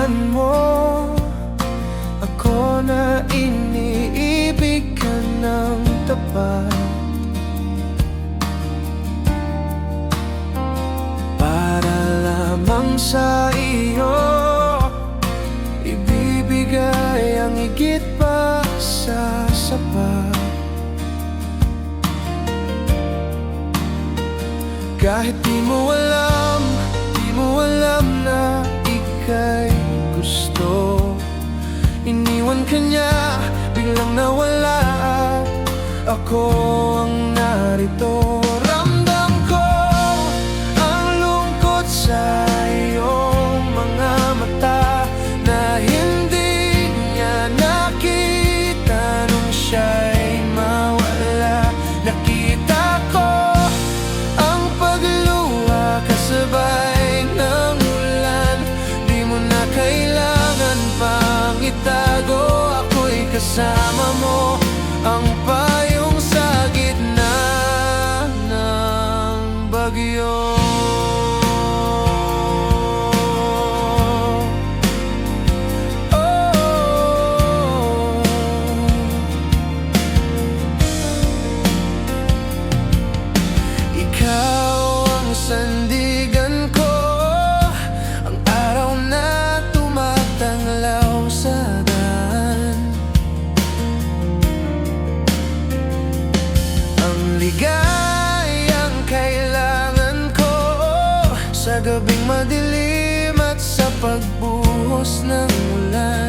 tingnan mo ako na iniibig ka ng tapat. Para lamang sa iyo ibibigay ang higit pa sa sapat. Kahit di mo alam na ika'y gusto, iniwan ka niya, biglang nawala at ako ang narito. Ramdam ko ang lungkot sa iyong mga mata na hindi niya nakita nung siya'y mawala. Nakita ko ang pagluha kasabay ng ulan. Di mo na kailangan pang itago, ako'y kasama mo, ang payong sa gitna ng bagyo. Sandigan ko ang araw na tumatanglaw sa daan, ang ligayang kailangan ko sa gabing madilim at sa pagbuhos ng ulan.